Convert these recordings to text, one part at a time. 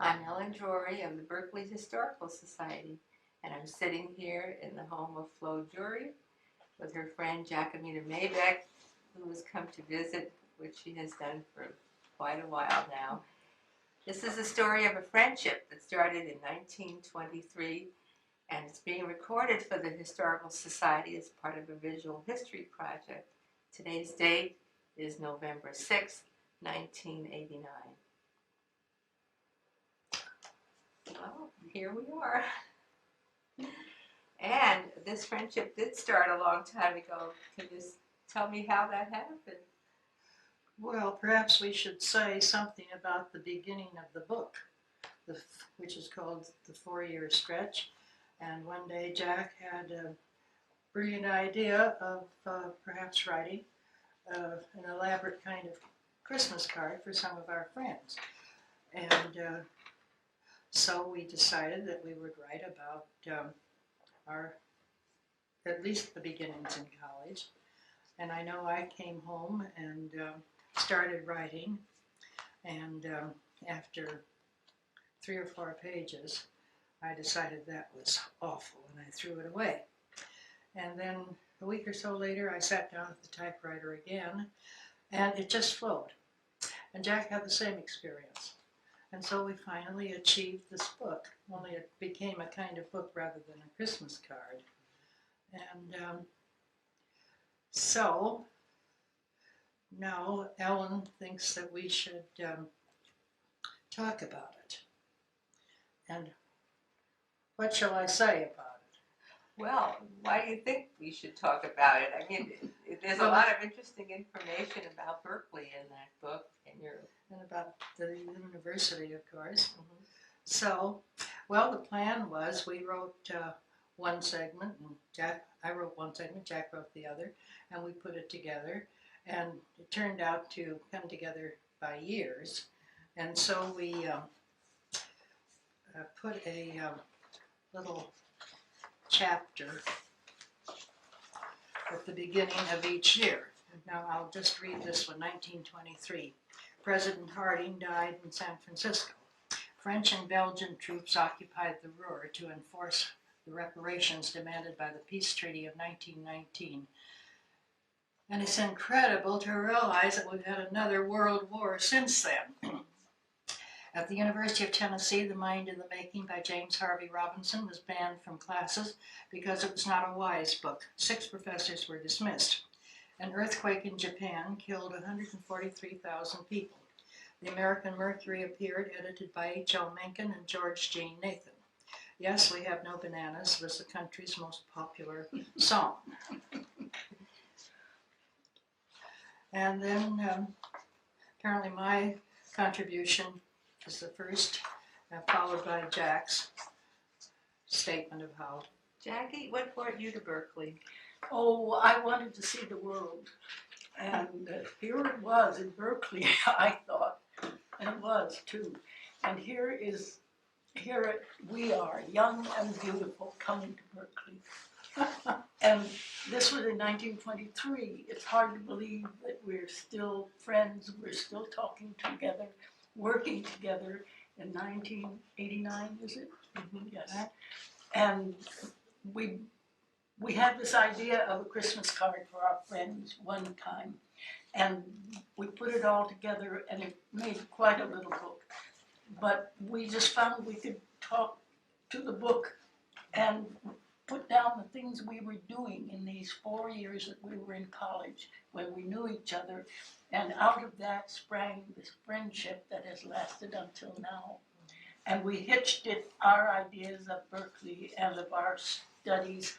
I'm Ellen Drury of the Berkeley Historical Society, and I'm sitting here in the home of Flo Drury with her friend Jacomena Maybeck, who has come to visit, which she has done for quite a while now. This is a story of a friendship that started in 1923, and it's being recorded for the Historical Society as part of a visual history project. Today's date is November 6, 1989. Well, here we are. And this friendship did start a long time ago. Can you tell me how that happened? Well, perhaps we should say something about the beginning of the book, which is called The 4-Year Stretch. And one day Jack had a brilliant idea of perhaps writing an elaborate kind of Christmas card for some of our friends. And so we decided that we would write about our, at least the beginnings in college. And I know I came home and started writing, and after 3 or 4 pages, I decided that was awful, and I threw it away. And then a week or so later, I sat down at the typewriter again, and it just flowed. And Jack had the same experience. And so we finally achieved this book, only it became a kind of book rather than a Christmas card. And so now Ellen thinks that we should talk about it. And what shall I say about it? Well, why do you think we should talk about it? I mean, there's a lot of interesting information about Berkeley in that book, and about the university, of course. Mm-hmm. So, well, the plan was we wrote one segment, and I wrote one segment, Jack wrote the other, and we put it together. And it turned out to come together by years. And so we put a little chapter at the beginning of each year. Now I'll just read this one, 1923. President Harding died in San Francisco. French and Belgian troops occupied the Ruhr to enforce the reparations demanded by the peace treaty of 1919. And it's incredible to realize that we've had another world war since then. At the University of Tennessee, The Mind in the Making by James Harvey Robinson was banned from classes because it was not a wise book. 6 professors were dismissed. An earthquake in Japan killed 143,000 people. The American Mercury appeared, edited by H.L. Mencken and George Jean Nathan. Yes, We Have No Bananas was the country's most popular song. And then apparently my contribution is the first, followed by Jack's statement of how. Jackie, what brought you to Berkeley? Oh, I wanted to see the world. And here it was in Berkeley, I thought. And it was, too. And here we are, young and beautiful, coming to Berkeley. And this was in 1923. It's hard to believe that we're still friends, we're still talking together, working together in 1989, is it? Mm-hmm. Yes. And we had this idea of a Christmas card for our friends one time, and we put it all together, and it made quite a little book. But we just found we could talk to the book and put down the things we were doing in these 4 years that we were in college when we knew each other, and out of that sprang this friendship that has lasted until now. And we hitched our ideas of Berkeley and of our studies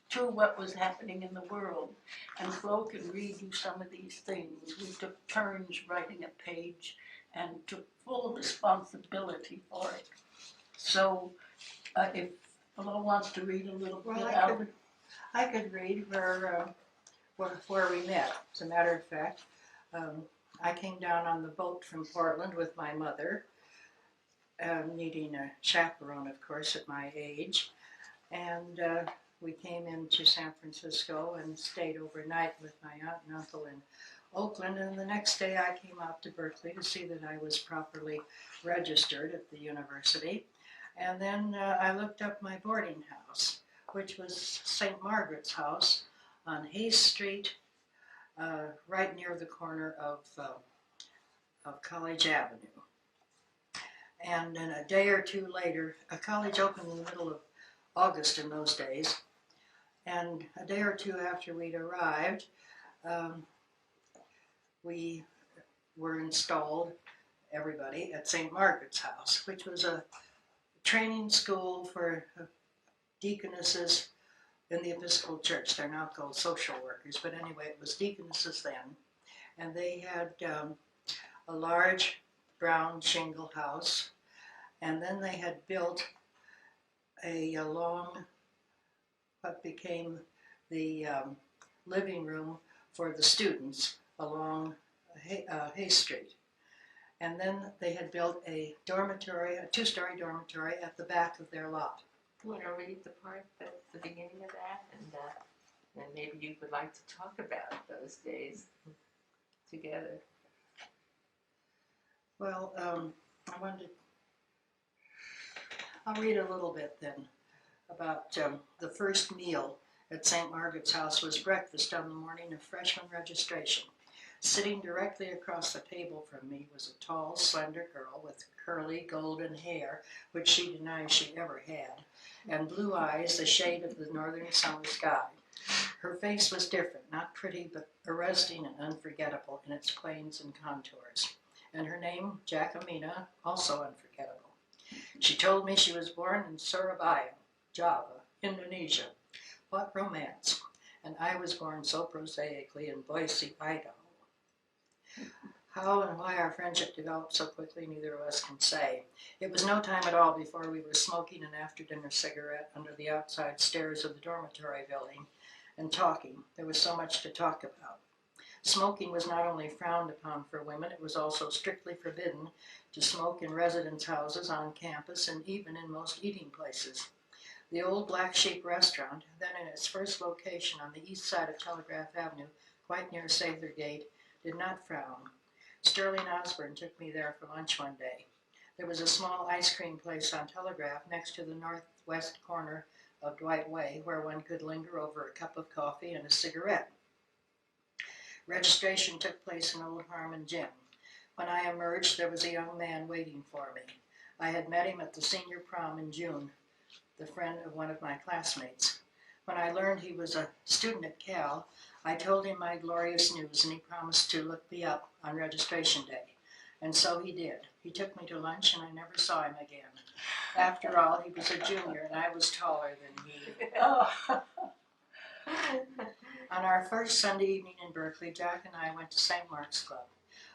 to what was happening in the world. And Flo can read you some of these things. We took turns writing a page and took full responsibility for it. So if Flo wants to read a little bit out. I could read where we met. As a matter of fact, I came down on the boat from Portland with my mother, needing a chaperone, of course, at my age. And we came into San Francisco and stayed overnight with my aunt and uncle in Oakland, and the next day I came out to Berkeley to see that I was properly registered at the university. And then I looked up my boarding house, which was St. Margaret's house on Haste Street, right near the corner of College Avenue. And then a day or two later, a college opened in the middle of August in those days, and a day or two after we'd arrived, we were installed, everybody, at St. Margaret's house, which was a training school for deaconesses in the Episcopal Church. They're now called social workers, but anyway, it was deaconesses then. And they had a large brown shingle house, and then they had built a long, what became the living room for the students along Haste Street. And then they had built a dormitory, a two-story dormitory at the back of their lot. You want to read the part that's the beginning of that, and then maybe you would like to talk about those days together. Well, I'll read a little bit then about the first meal at St. Margaret's house was breakfast on the morning of freshman registration. Sitting directly across the table from me was a tall, slender girl with curly, golden hair, which she denies she ever had, and blue eyes the shade of the northern summer sky. Her face was different, not pretty, but arresting and unforgettable in its planes and contours. And her name, Jacomena, also unforgettable. She told me she was born in Surabaya, Java, Indonesia. What romance! And I was born so prosaically in Boise, Idaho. How and why our friendship developed so quickly, neither of us can say. It was no time at all before we were smoking an after-dinner cigarette under the outside stairs of the dormitory building and talking. There was so much to talk about. Smoking was not only frowned upon for women, it was also strictly forbidden to smoke in residence houses, on campus, and even in most eating places. The old Black Sheep restaurant, then in its first location on the east side of Telegraph Avenue, quite near Sather Gate, did not frown. Sterling Osborne took me there for lunch one day. There was a small ice cream place on Telegraph next to the northwest corner of Dwight Way, where one could linger over a cup of coffee and a cigarette. Registration took place in Old Harmon Gym. When I emerged, there was a young man waiting for me. I had met him at the senior prom in June, the friend of one of my classmates. When I learned he was a student at Cal, I told him my glorious news, and he promised to look me up on registration day. And so he did. He took me to lunch, and I never saw him again. After all, he was a junior, and I was taller than he. Oh. On our first Sunday evening in Berkeley, Jack and I went to St. Mark's Club,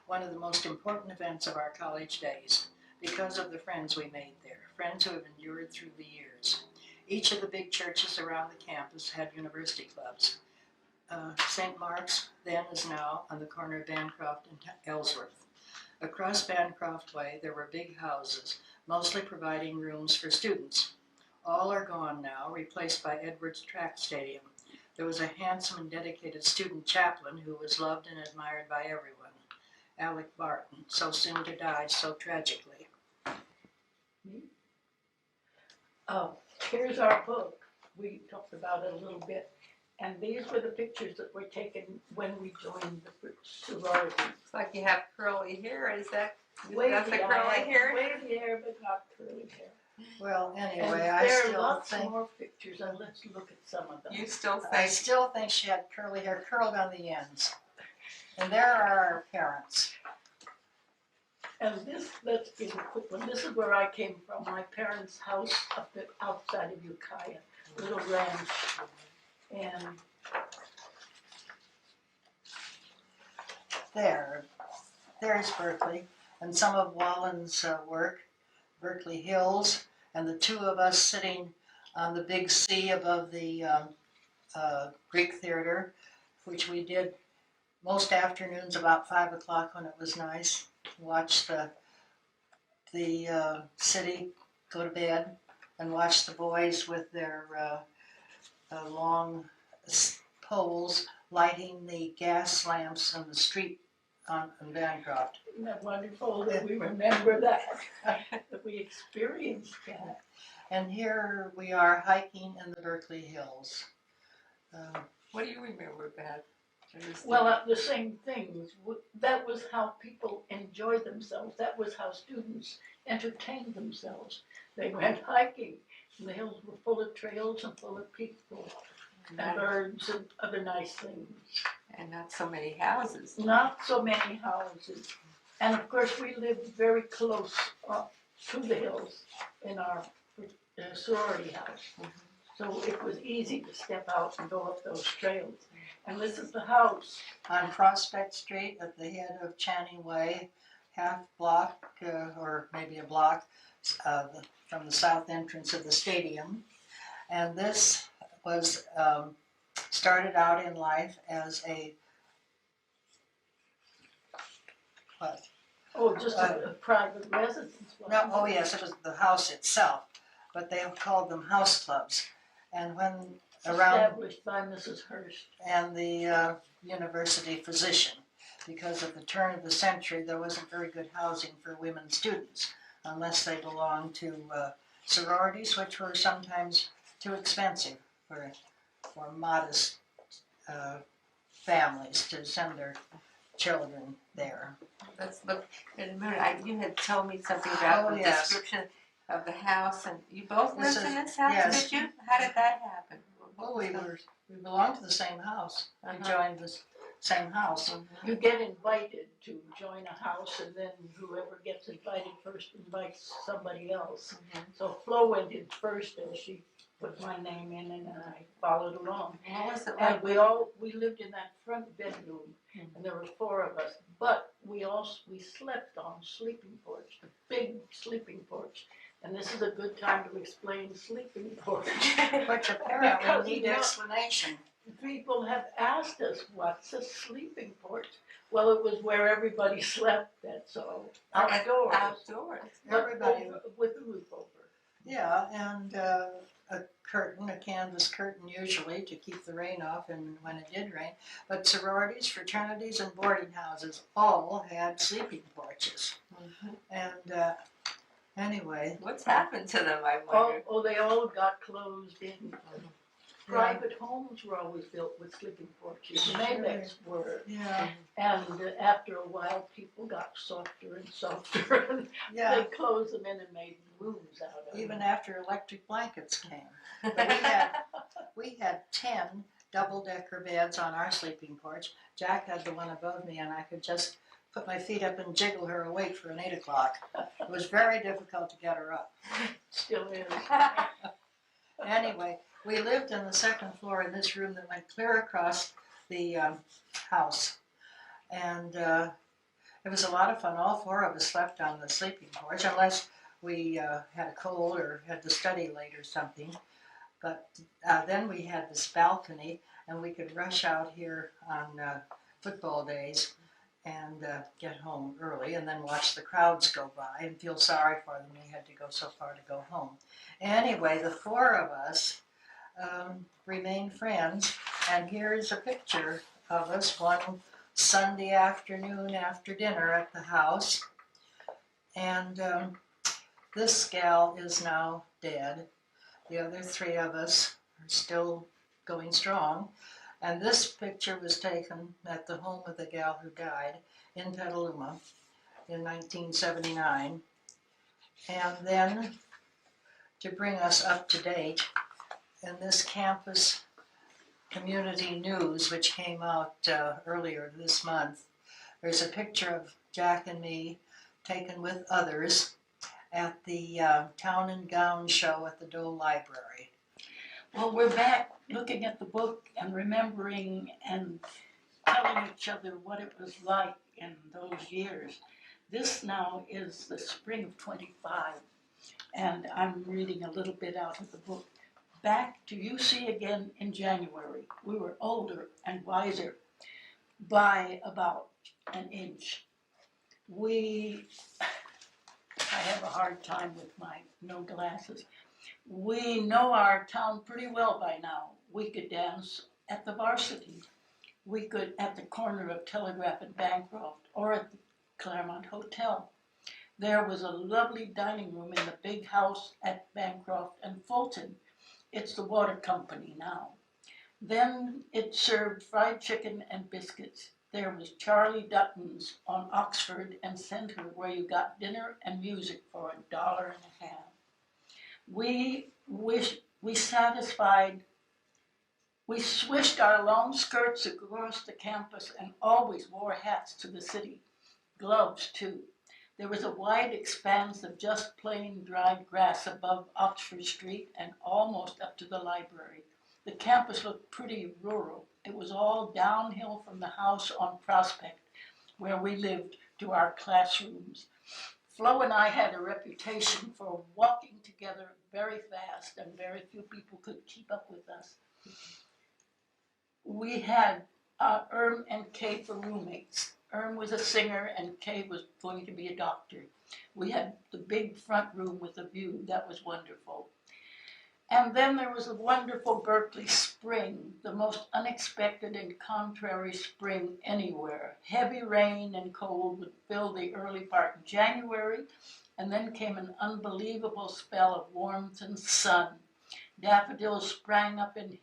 one of the most important events of our college days, because of the friends we made there, friends who have endured through the years. Each of the big churches around the campus had university clubs. St. Mark's, then as now, on the corner of Bancroft and Ellsworth. Across Bancroft Way, there were big houses, mostly providing rooms for students. All are gone now, replaced by Edwards Track Stadium. There was a handsome and dedicated student chaplain who was loved and admired by everyone. Alec Barton, so soon to die so tragically. Oh, here's our book. We talked about it a little bit. And these were the pictures that were taken when we joined the sorority. Looks like you have curly hair. Is that Wavy, that's the curly hair? Wavy hair, but not curly hair. Well, And anyway, there are lots more pictures, and let's look at some of them. You still I think still think she had curly hair curled on the ends. And there are our parents. And this, let's give a quick one. This is where I came from, my parents' house up outside of Ukiah, little ranch. And there's Berkeley, and some of Wallen's work, Berkeley Hills, and the two of us sitting on the big C above the Greek Theater, which we did most afternoons about 5 o'clock when it was nice. Watch the city go to bed, and watch the boys with their long poles lighting the gas lamps on the street on Bancroft. Isn't that wonderful that we remember that, that we experienced that? And here we are hiking in the Berkeley Hills. What do you remember about it? Well, the same things. That was how people enjoyed themselves. That was how students entertained themselves. They went hiking, and the hills were full of trails and full of people and birds and other nice things. And not so many houses. Not so many houses. And of course, we lived very close to the hills in our sorority house. So it was easy to step out and go up those trails. And this is the house. On Prospect Street at the head of Channing Way, half block or maybe a block from the south entrance of the stadium. And this was started out in life as a what? Oh, just a private residence. No, oh yes, it was the house itself, but they called them house clubs. And when around Established by Mrs. Haste. and the university physician, because at the turn of the century there wasn't very good housing for women students unless they belonged to sororities, which were sometimes too expensive for modest families to send their children there. Let's look in a minute. You had told me something about the yes. description of the house, and you both This lived in is- this house, yes. did you? How did that happen? Well, we belonged to the same house. We joined the same house. You get invited to join a house, and then whoever gets invited first invites somebody else. So Flo went in first, and she put my name in, and I followed along. What was it like? And we lived in that front bedroom, and there were 4 of us. But we slept on sleeping porch, the big sleeping porch. And this is a good time to explain sleeping porch. Which Because, apparently need you know, explanation. People have asked us, what's a sleeping porch? Well, it was where everybody slept, that's all. Outdoors. Outdoors. But Everybody, with a roof over. yeah, and a curtain, a canvas curtain usually to keep the rain off and when it did rain. But sororities, fraternities, and boarding houses all had sleeping porches. And anyway. What's happened to them, I wonder? Oh, they all got closed in. Private homes were always built with sleeping porches. The Maybecks were. Yeah, And after a while, people got softer and softer. And yeah. they closed them in and made rooms out of them. Even after electric blankets came. But we had 10 double-decker beds on our sleeping porch. Jack had the one above me, and I could just put my feet up and jiggle her awake for an 8 o'clock. It was very difficult to get her up. Still is. Anyway, we lived in the second floor in this room that went clear across the house. And it was a lot of fun. All 4 of us slept on the sleeping porch, unless we had a cold or had to study late or something. But then we had this balcony, and we could rush out here on football days and get home early and then watch the crowds go by and feel sorry for them. We had to go so far to go home. Anyway, the 4 of us remained friends, and here's a picture of us one Sunday afternoon after dinner at the house. And this gal is now dead. The other 3 of us are still going strong. And this picture was taken at the home of the gal who died in Petaluma in 1979. And then, to bring us up to date, in this campus community news, which came out earlier this month, there's a picture of Jack and me taken with others at the Town and Gown show at the Dole Library. Well, we're back looking at the book and remembering and telling each other what it was like in those years. This now is the spring of 25, and I'm reading a little bit out of the book. Back to UC again in January. We were older and wiser by about an inch. I have a hard time with my no glasses. We know our town pretty well by now. We could dance at the varsity. we could, at the corner of Telegraph and Bancroft, or at the Claremont Hotel. There was a lovely dining room in the big house at Bancroft and Fulton. It's the water company now. Then it served fried chicken and biscuits. There was Charlie Dutton's on Oxford and Center, where you got dinner and music for $1.50. We swished our long skirts across the campus and always wore hats to the city, gloves too. There was a wide expanse of just plain dried grass above Oxford Street and almost up to the library. The campus looked pretty rural. It was all downhill from the house on Prospect, where we lived, to our classrooms. Flo and I had a reputation for walking together very fast, and very few people could keep up with us. We had and Kay for roommates. Was a singer and Kay was going to be a doctor. We had the big front room with a view. That was wonderful. And then there was a wonderful Berkeley spring, the most unexpected and contrary spring anywhere. Heavy rain and cold would fill the early part of January, and then came an unbelievable spell of warmth and sun. Daffodils sprang up in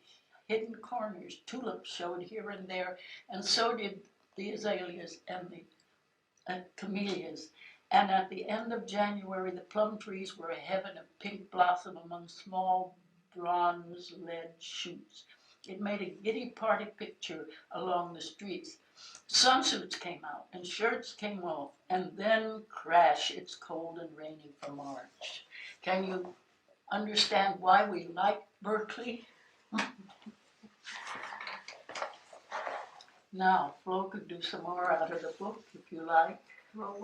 hidden corners, tulips showed here and there, and so did the azaleas and the camellias. And at the end of January, the plum trees were a heaven of pink blossom among small bronze lead shoots. It made a giddy party picture along the streets. Sunsuits came out and shirts came off, and then crash, it's cold and rainy for March. Can you understand why we like Berkeley? Now, Flo could do some more out of the book if you like. Well,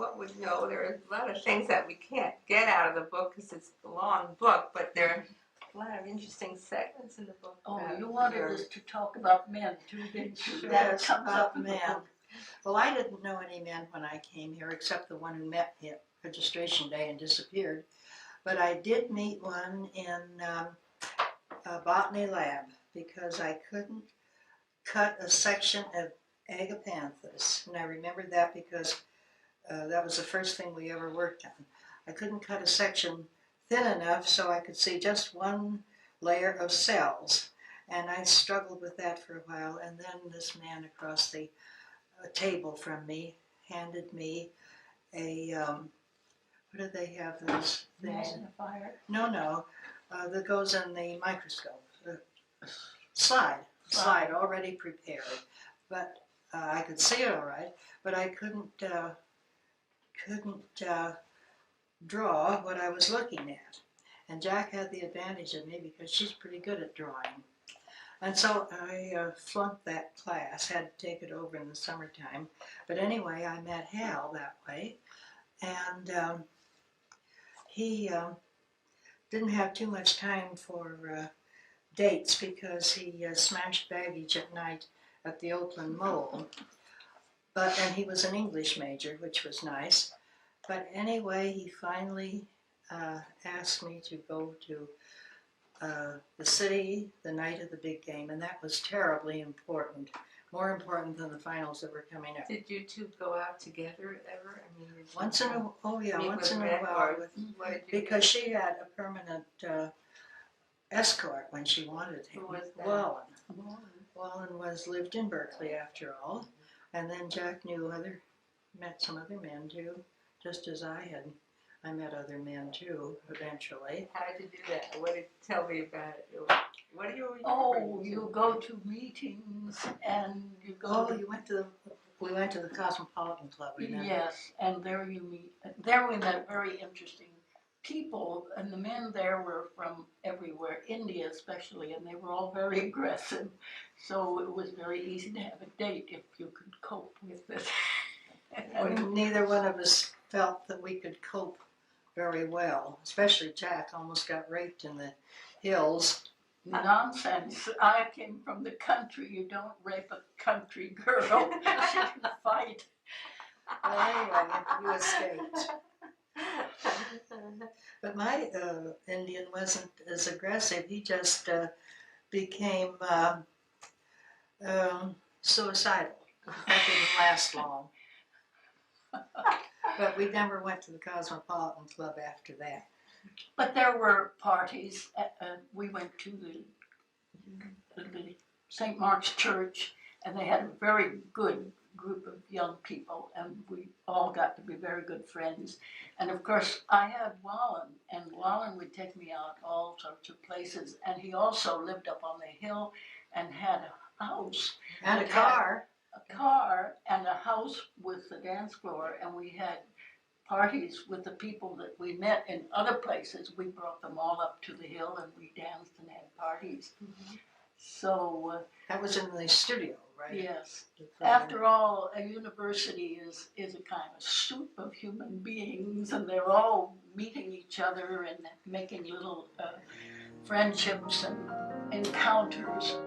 there are a lot of things that we can't get out of the book because it's a long book, but there are a lot of interesting segments in the book. Oh, you wanted us to talk about men too, didn't you? That comes up in the book. Well, I didn't know any men when I came here, except the one who met me at registration day and disappeared. But I did meet one in a botany lab because I couldn't cut a section of agapanthus. And I remember that because that was the first thing we ever worked on. I couldn't cut a section thin enough so I could see just one layer of cells. And I struggled with that for a while. And then this man across the table from me handed me a, what do they have, those things? Magnifier? No, that goes in the microscope. Slide already prepared. But I could see it all right, but I couldn't draw what I was looking at. And Jac had the advantage of me because she's pretty good at drawing. And so I flunked that class, had to take it over in the summertime. But anyway, I met Hal that way. And he didn't have too much time for dates because he smashed baggage at night at the Oakland Mole. And he was an English major, which was nice. But anyway, he finally asked me to go to the city the night of the big game, and that was terribly important. More important than the finals that were coming up. Did you two go out together ever? I mean, Once in a while, because she had a permanent escort when she wanted him. Who was that? Wallen lived in Berkeley after all, and then Jac met some other men too, just as I had. I met other men too, eventually. How did you do that? Tell me about it. What do you? You go to meetings and you go. Oh, we went to the Cosmopolitan Club. Remember? Yes, and there you meet. There we met very interesting people, and the men there were from everywhere, India especially, and they were all very aggressive. So it was very easy to have a date if you could cope with it. And neither one of us felt that we could cope very well, especially Jac almost got raped in the hills. Nonsense. I came from the country. You don't rape a country girl. She can fight. Well, anyway, you escaped. But my Indian wasn't as aggressive. He just became suicidal. That didn't last long. But we never went to the Cosmopolitan Club after that. But there were parties. We went to the St. Mark's Church, and they had a very good group of young people, and we all got to be very good friends. And of course, I had Wallen, and Wallen would take me out all sorts of places. And he also lived up on the hill and had a house. And a car. A car and a house with the dance floor, and we had parties with the people that we met in other places. We brought them all up to the hill and we danced and had parties. Mhm. So That was in the studio, right? yes, after all, a university is a kind of soup of human beings, and they're all meeting each other and making little friendships and encounters.